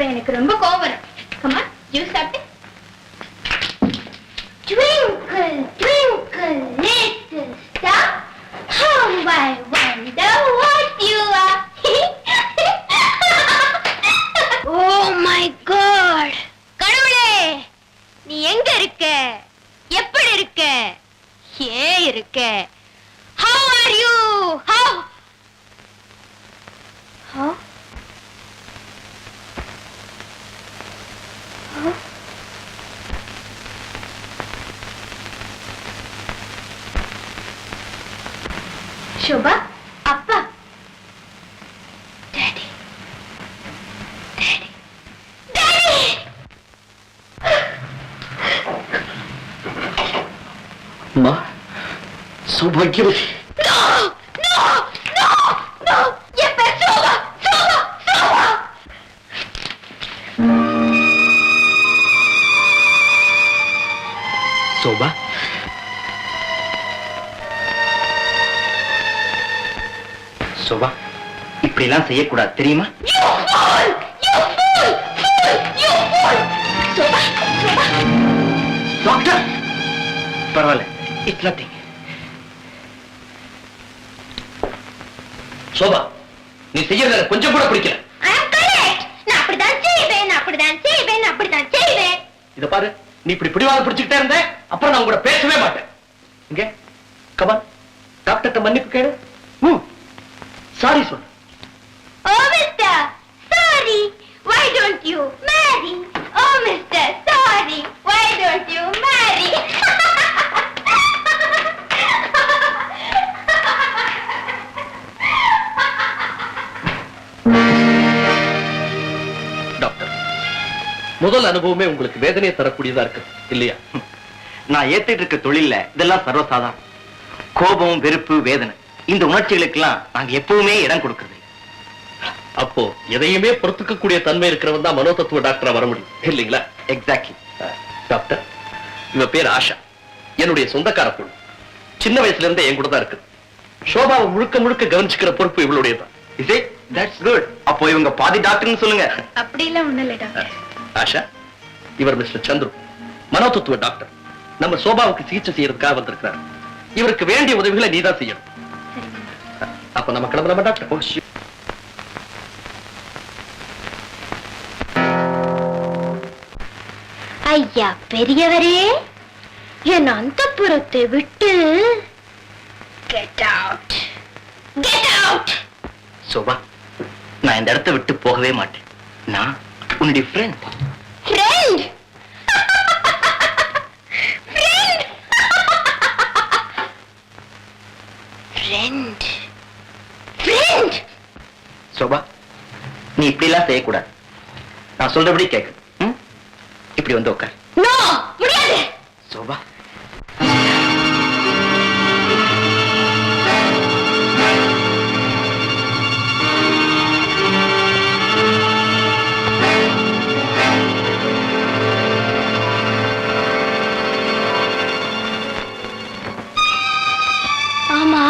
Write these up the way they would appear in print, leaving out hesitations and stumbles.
அப்புறம் எனக்கு ரொம்ப கோவம் வரும். கமா ஜூஸ் சாப்பிட்டு. Twinkle, twinkle, little star, how I wonder what you are. Oh my God! கடவுளே, நீ எங்க இருக்க? எப்படி இருக்க? ஏன் இருக்க? How are you? How? Huh? Huh? Shobha Appa daddy daddy daddy मां सौभाग्यवती नो नो नो नो ये मैं शोभा शोभा शोभा शोभा शोभा இப்படிலாம் செய்யக்கூடாது தெரியுமா? You fool! You fool! Fool! You fool! Shobha Shobha doctor பரவாயில்ல இட்ஸ் நதிங். शोभा நீ செய்யறத கொஞ்சம் கூட பிடிக்கல. I am correct. நான் அப்படிதான் செய்வேன் இத பாரு, நீ இப்படி பிடிவாத பிடிச்சிட்டே இருந்த அப்புறம் நான் கூட பேசவே மாட்டேன். இங்க கமான் டாக்டர்ட்ட மன்னிப்பு கேளு. சாரி சொல்லு. Oh mister, sorry. Why don't you marry? Oh mister, sorry. Why don't you marry? Doctor, முதல் அனுபவமே உங்களுக்கு வேதனையை தரக்கூடியதா இருக்கு இல்லையா? நான் ஏத்திட்டு இருக்க தொழில்ல இதெல்லாம் சர்வசாதாரணம். கோபம், வெறுப்பு, வேதனை இந்த உணர்ச்சிகளுக்கெல்லாம் நாங்க எப்பவுமே இடம் கொடுக்கிறது. அப்போ எதையுமே பொறுத்துக்கக்கூடிய தன்மை இருக்கிறவன் தான் மனோதத்துவ டாக்டரா வர முடியும் இல்லைங்களா? எக்ஸாக்ட்லி. டாக்டர், இவ பேர் ஆஷா, என்னுடைய சொந்தக்கார பொண்ணு. சின்ன வயசுல இருந்தே என் கூட தான் இருக்கு. ஷோபாவை முழுக்க முழுக்க கவனிச்சுக்கிற பொறுப்பு இவளுடையதான். இதே தட்ஸ் குட். அப்போ இவங்க பாதி டாக்டர்னு சொல்லுங்க. அப்படி எல்லாம் ஒண்ணு இல்ல டாக்டர். ஆஷா, இவர் மிஸ்டர் சந்துரு, மனோதத்துவ டாக்டர். நம்ம சோபாவுக்கு சிகிச்சை செய்யறதுக்காக வந்திருக்கிறார். இவருக்கு வேண்டிய உதவிகளை நீதான் செய்யணும். அப்ப நம்ம கிளம்பலாமா டாக்டர்? ஐயா பெரியவரே, என் அந்தப்புறத்தை விட்டு get out, get out. Sofa, நான் இந்த இடத்தை விட்டு போகவே மாட்டேன். நான் உன்னுடைய friend. Friend? Friend? Friend? Friend? Sofa, நீ இப்படி எல்லாம் செய்யக்கூடாது. நான் சொல்றபடி கேட்க. இப்படி வந்து உட்கார். நோ, முடியாது. சோபா, ஆமா,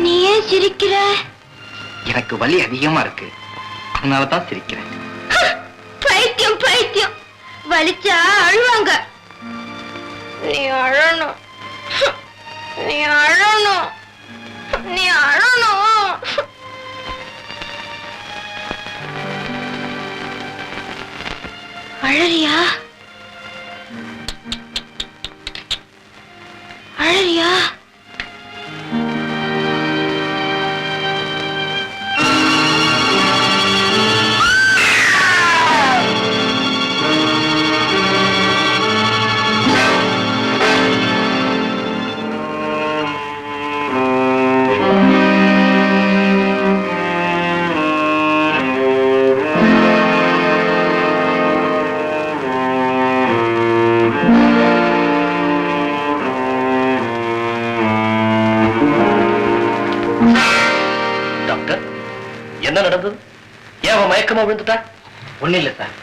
நீ ஏன் சிரிக்கிற? எனக்கு வலி அதிகமா இருக்கு, அதனாலதான் சிரிக்கிறேன். பைத்தியம் பைத்தியம், வலிச்சா அழுவாங்க. நீ அழணும், நீ அழணும், நீ அழணும். அழறியா? அழறியா? என்ன நடந்தது? ஏன் மயக்கமா விழுந்துட்டா? ஒண்ணு இல்ல சார்,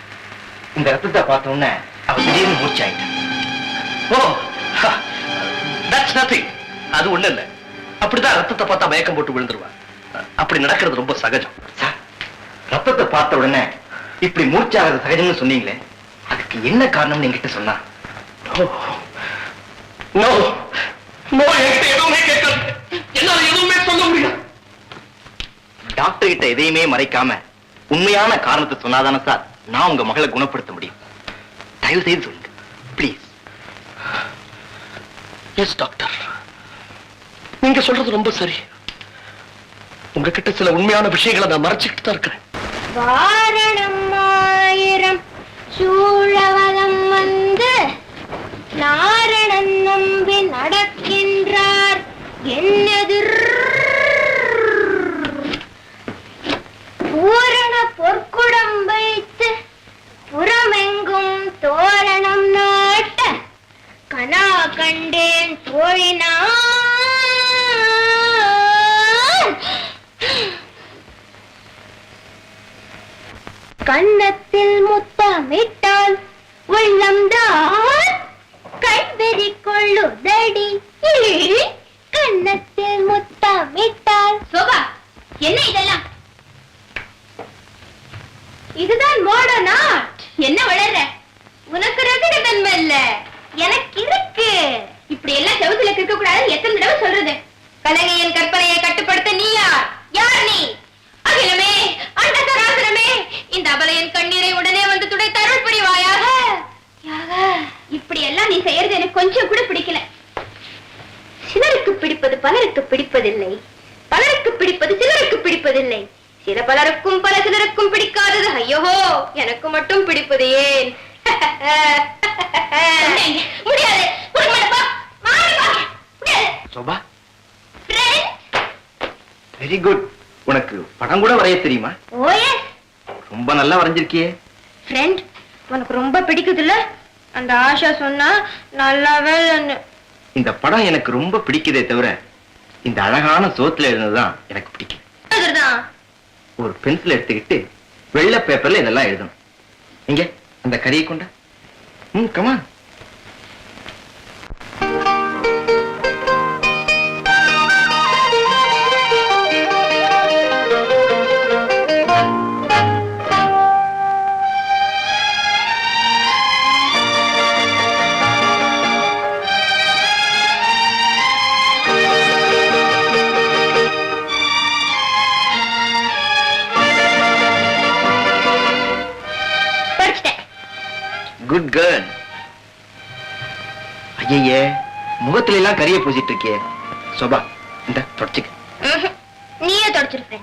இந்த ரத்தத்தை பார்த்த உடனே அவ திடீர்னு மூர்ச்சாயிட்டா. ஓ, தட்ஸ் நதிங். அது ஒண்ணு இல்ல, அப்படிதான் ரத்தத்தை பார்த்தா மயக்கம் போட்டு விழுந்துருவா. அப்படி நடக்கிறது ரொம்ப சகஜம் சார். ரத்தத்தை பார்த்த உடனே இப்படி மூச்சாகிறது சகஜம்னு சொன்னீங்களே, அதுக்கு என்ன காரணம்னு என்கிட்ட சொன்னா? எதுவுமே கேட்காது, என்னால எதுவுமே சொல்ல முடியும். டாக்டர் கிட்ட எதையுமே மறைக்காம உண்மையான காரணத்தை சொன்னாதானே சார் நான் உங்க மகளை குணப்படுத்த முடியும். தயவு செய்து சொல்லுங்க ப்ளீஸ். எஸ் டாக்டர், நீங்க சொல்றது ரொம்ப சரி. உங்ககிட்ட சில உண்மையான விஷயங்களை நான் மறைச்சுக்கிட்டு தான் இருக்கிறேன். வாரணம் ஆயிரம் சூழவலம் வந்து நாரணன் நம்பி நடக்கின்றார் என்னெதிர் பூரண பொற்குடம் வைத்து புறமெங்கும் தோரணம் நாட்ட கனா கண்டேன் தோழினான். கன்னத்தில் முத்தமிட்டால் உள்ளம்தான் கைவெறி கொள்ளுதடி. கன்னத்தில் முத்தமிட்டால். சோபா, என்ன இதெல்லாம்? இதுதான் மாடர்ன் ஆர்ட். என்ன வளர்ற? உனக்கு ரசிக தன்மை இல்ல, எனக்கு இருக்கு. இப்படி எல்லாம் செவுத்துல இருக்க கூடாது. எத்தனை தடவை சொல்றது? கலகையின் கற்பனையை கட்டுப்படுத்த நீ யார்? யார் நீ? அகிலமே, அண்டசராசனமே, இந்த அபலையின் கண்ணீரை உடனே வந்து துடை தருள் புரிவாயாக. இப்படி எல்லாம் நீ செய்யறது எனக்கு கொஞ்சம் கூட பிடிக்கல. சிலருக்கு பிடிப்பது பலருக்கு பிடிப்பதில்லை, பலருக்கு பிடிப்பது சிலருக்கு பிடிப்பதில்லை. சில பலருக்கும் பல சிலருக்கும் பிடிக்காதது ஐயோ எனக்கு மட்டும் பிடிப்பது ஏன்? முடியாது. Sofa, very good. உனக்கு படம் கூட வரைய தெரியுமா? ஓ எஸ். ரொம்ப நல்லா வரைஞ்சிருக்கியே. ஃப்ரெண்ட், உனக்கு ரொம்ப பிடிக்குதுல்ல? அந்த ஆஷா சொன்னா நல்லாவே இல்லைன்னு. இந்த படம் எனக்கு ரொம்ப பிடிக்குதே தவிர இந்த அழகான சோத்துல எழுதுனதுதான் எனக்கு பிடிக்கும். அதுதான். ஒரு பென்சில் எடுத்துக்கிட்டு வெள்ளை பேப்பர்ல இதெல்லாம் எழுதணும். இங்க அந்த கரியை கொண்ட. கமான். Good girl. ஐயே, முகத்துல எல்லாம் கரிய பூசிட்டு இருக்கியே. சோபா, இந்த தொடச்சுக்க. நீயே தொடச்சிரு.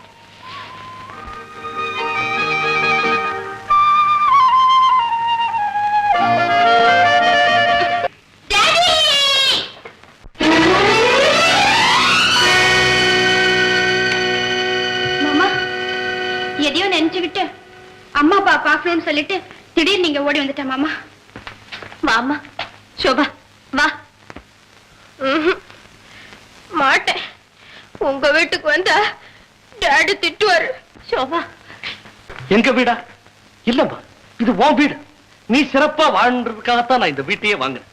மாமா, எதையோ நினைச்சுக்கிட்டு அம்மா அப்பா பாக்கணும்னு சொல்லிட்டு திடீர்னு நீங்க ஓடி வந்துட்ட மாமா. வாமா சோபா, வா. மாட்டேன். உங்க வீட்டுக்கு வந்தா டாடி திட்டுவாரு. சோபா, எங்க வீடா? இல்லம்மா, இது உன் வீடு. நீ சிறப்பா வாழ்றதுக்காகத்தான் நான் இந்த வீட்டையே வாங்கினேன்.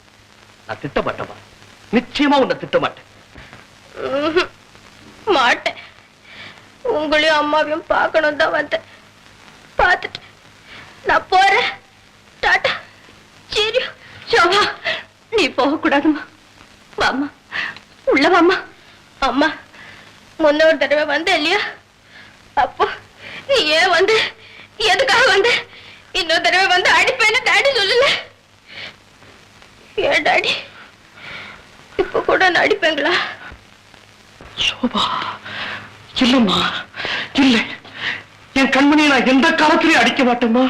நான் திட்டமாட்டேமா, நிச்சயமா உன்னை திட்ட மாட்டேன். மாட்டேன். உங்களையும் அம்மாவையும் பார்க்கணும் தான் வந்தேன். பார்த்துட்டு நான் போறேன். டாடா. சரி சோபா, நீ போக கூடாதுமா. வாமா, உள்ள வாமா. அம்மா முன்ன ஒரு தடவை வந்த இல்லையா? அப்போ நீ ஏன் வந்து, எதுக்காக வந்து? இன்னொரு தடவை வந்து அடிப்பேன்னு டாடி சொல்லல. ஏன் டாடி இப்ப கூட நான் அடிப்பேங்களா? சோபா, இல்லம்மா, இல்லை. என் கண்மணியை நான் எந்த காலத்திலையும் அடிக்க மாட்டேம்மா,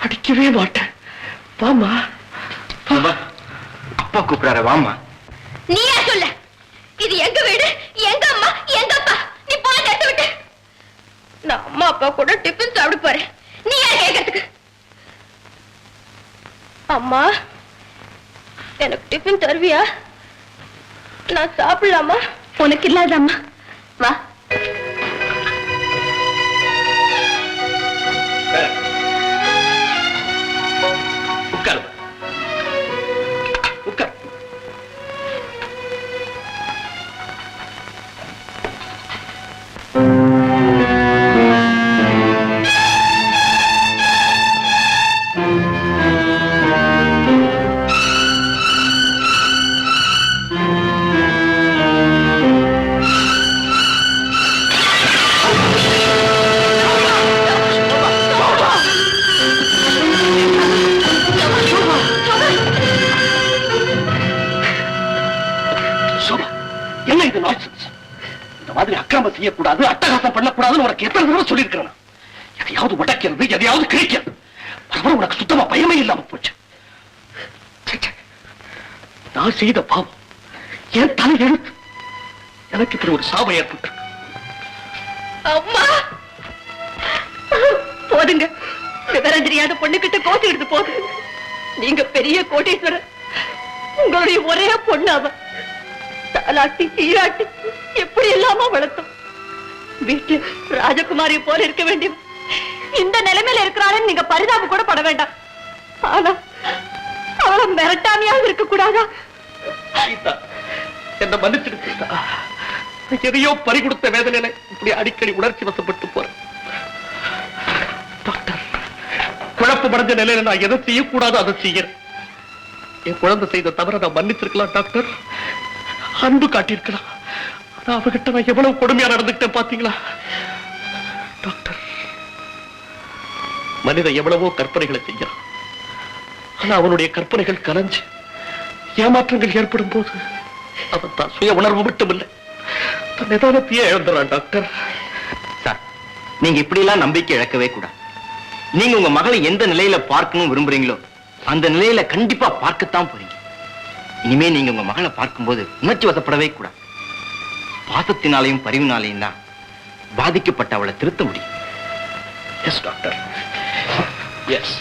அடிக்கவே மாட்டேன். வாமா. அப்பா கூப்பிடார, வாமா. நீ ஏன் சொல்ல? இது எங்க வீடு, எங்க அம்மா, எங்க அப்பா. நீ போய் தட்டு விட்டு. நான் அம்மா அப்பா கூட டிஃபன் சாப்பிட போறேன். நீ ஏன் கேட்கறதுக்கு? அம்மா, எனக்கு டிஃபன் தருவியா? நான் சாப்பிடலாமா? உனக்கு இல்லாதம்மா, வா. உட்காரு, உட்கார். அட்டகாசம் பண்ணக்கூடாதுன்னு உனக்கு எத்தனை தடவை சொல்லியிருக்கிறேன். எதையாவது உடைக்கிறது, எதையாவது கிழிக்கிறது, வர உனக்கு சுத்தமா பயமே இல்லாம போச்சு. நான் செய்த பாவம் என் தலை எழுத்து எனக்கு இப்படி ஒரு சாபம் ஏற்பட்டு. அம்மா போதுங்க, விவரம் தெரியாத பொண்ணுகிட்ட கோத்தி எடுத்து போது. நீங்க பெரிய கோட்டீஸ்வரர், உங்களுடைய ஒரே பொண்ணு அவ. தாலாட்டி சீராட்டி எப்படி இல்லாம வளர்த்தோம். வீட்டு ராஜகுமாரி போல இருக்க வேண்டிய இந்த நிலைமையில இருக்கிறாள். நீங்க பரிதாபம் கூட பட வேண்டாம். ஆனா அவளை மிரட்டாமையாவது இருக்க கூடாதா? என்ன மன்னிச்சிடு சீதா. எதையோ பறி கொடுத்த வேதனையில இப்படி அடிக்கடி உணர்ச்சி வசப்பட்டு போறேன். டாக்டர், குழப்பம் அடைஞ்ச நிலையில நான் எதை செய்யக்கூடாதோ அதை செய்யறேன். என் குழந்தை செய்த தவிர நான் மன்னிச்சிருக்கலாம் டாக்டர், அன்பு காட்டியிருக்கலாம். ஆனா அவகிட்ட நான் எவ்வளவு கொடுமையா நடந்துக்கிட்டேன் பாத்தீங்களா டாக்டர்? மனிதன் எவ்வளவோ கற்பனைகளை செய்யறான். ஆனா அவனுடைய கற்பனைகள் கலைஞ்சு ஏமாற்றங்கள் ஏற்படும் போது அவன் தான் சுய உணர்வு மட்டும் இல்லை, தன் நிதானத்தையே இழந்துறான் டாக்டர். சார், நீங்க இப்படி எல்லாம் நம்பிக்கை இழக்கவே கூடாது. நீங்க உங்க மகளை எந்த நிலையில பார்க்கணும் விரும்புறீங்களோ அந்த நிலையில கண்டிப்பா பார்க்கத்தான் போறீங்க. இனிமே நீங்க உங்க மகளை பார்க்கும்போது உணர்ச்சி வசப்படவே கூடாது. பாசத்தினாலையும் பரிவினாலையும் தான் பாதிக்கப்பட்ட அவளை திருத்த முடியும். Yes doctor, S.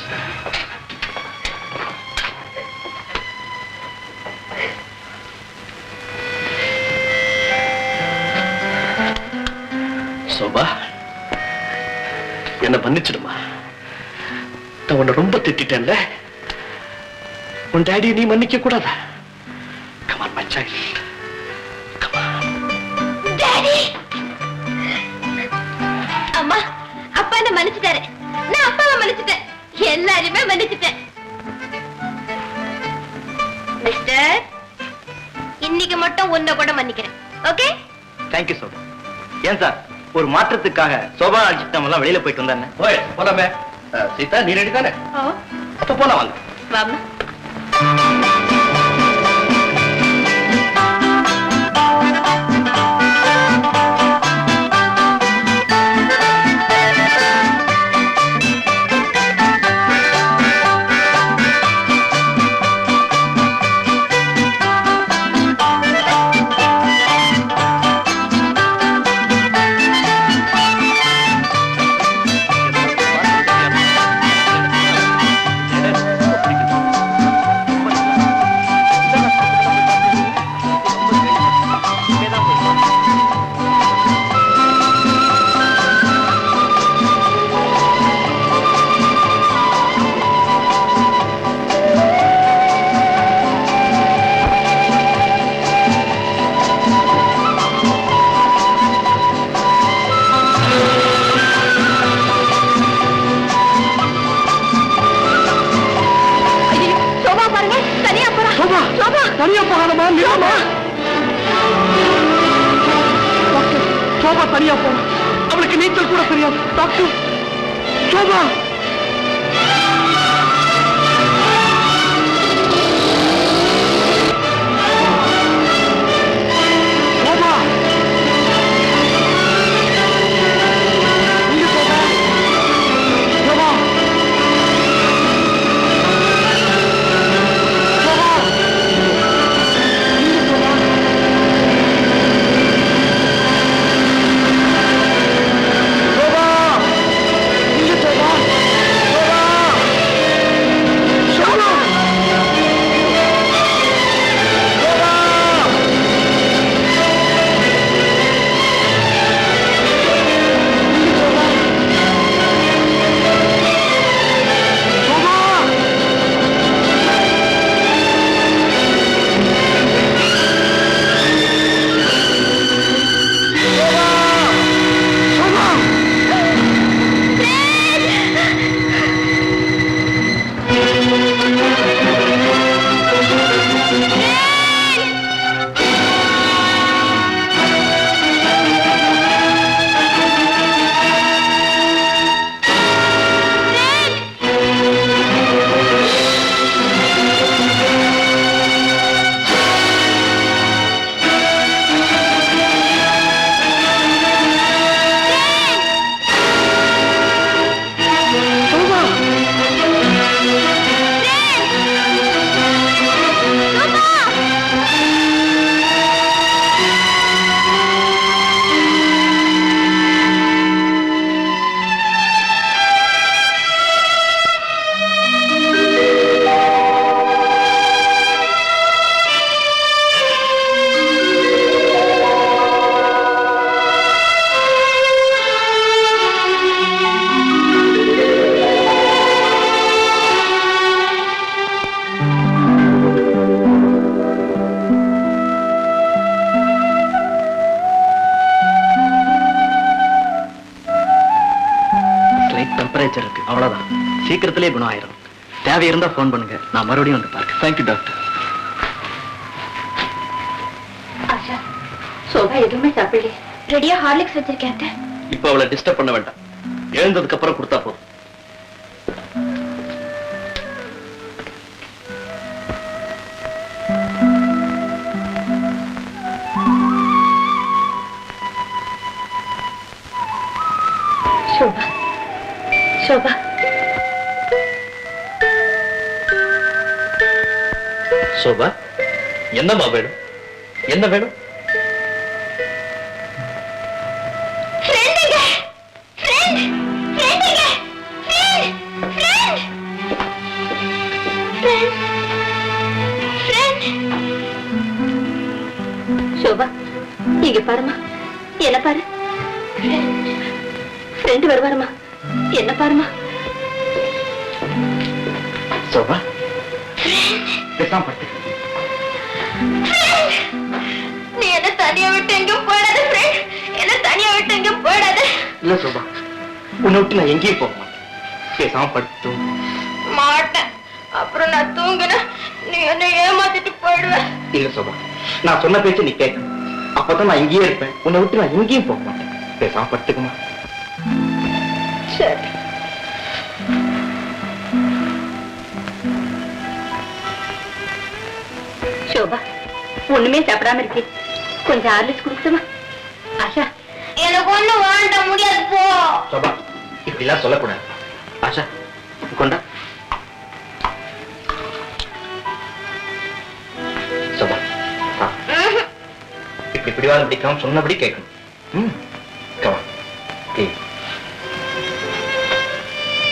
சோபா, என்ன மன்னிச்சிடுமா. நான் உன்னை ரொம்ப திட்டேன்ல. உன் டாடியை நீ மன்னிக்க கூடாதா? Come on, my child. Come on. Daddy, அம்மா, அப்பா என்ன மன்னிச்சுட்டாரு. நான் அப்பாவை மன்னிச்சுட்டேன். எல்லாரையுமே மன்னிச்சுட்டேன். மிஸ்டர், இன்னைக்கு மட்டும் உன்னை கூட மன்னிக்கிறேன். ஓகே? Thank you sofa. ஏன் சார், ஒரு மாற்றத்துக்காக சோபா அடிச்சுட்டு எல்லாம் வெளியில போயிட்டு வந்தானே. ஓய், போலாமே. சீதா, நீ ரெடி தானே? அப்ப போலாம் வாங்க. வாமா. தனியா போகணுமா? நிலமா சோபா தனியா போன, அவளுக்கு நீச்சல் கூட தெரியாது டாக்டர். சோபா, சோபா, இங்க சோபா, சோபா, சோபா, இங்க சோபா. சீக்கிரத்திலே குணம் ஆயிரும். தேவை இருந்தா போன் பண்ணுங்க, நான் மறுபடியும் வந்து பார்க்க. Thank you doctor. ஆஷா, சோபா எதுவுமே சாப்பிடல. ரெடியா ஹார்லிக்ஸ் வச்சிருக்கேன். இப்ப அவளை டிஸ்டர்ப் பண்ண வேண்டாம், எழுந்ததுக்கு அப்புறம் கொடுத்தா போதும். சோபா, சோபா, சோபா, என்னம்மா வேணும்? என்ன வேணும்? ஃப்ரெண்டுங்க, ஃப்ரெண்ட், ஃப்ரெண்டுங்க, friend, friend, friend, friend. Sofa, இங்க பாருமா, என்ன பாரு. ஃப்ரெண்ட் வருவாருமா, என்ன பாருமா. சோபா, பேசாம படுத்து. நீ என்ன தனியா விட்டு எங்கேயும் போயிடாத ஃப்ரெண்ட், என்ன தனியா விட்டு எங்கேயும் போயிடாத. இல்ல சோபா, உன்னை விட்டு நான் எங்கேயும் போக மாட்டேன். பேசாம படுத்து. மாட்டேன். அப்புறம் நான் தூங்குன நீ என்ன ஏமாத்திட்டு போயிடுவ. இல்ல சோபா, நான் சொன்ன பேச்சு நீ கேட்கணும். அப்பதான் நான் இங்கேயே இருப்பேன். உன்னை விட்டு நான் எங்கேயும் போக மாட்டேன். பேசாம படுத்துக்குமா. சரி. சோபா, ஒண்ணுமே சாப்பிடாம இருக்கே, கொஞ்சம் ஹார்லிக்ஸ் குடிச்சுமா. ஆஷா, எனக்கு ஒண்ணு வாண்ட முடியாது போ. சோபா, இப்படி எல்லாம் சொல்லக்கூடாது. ஆஷா, கொண்டா. சோபா, இப்படி பிடிவாதம் பிடிக்காம சொன்னபடி கேட்கணும்.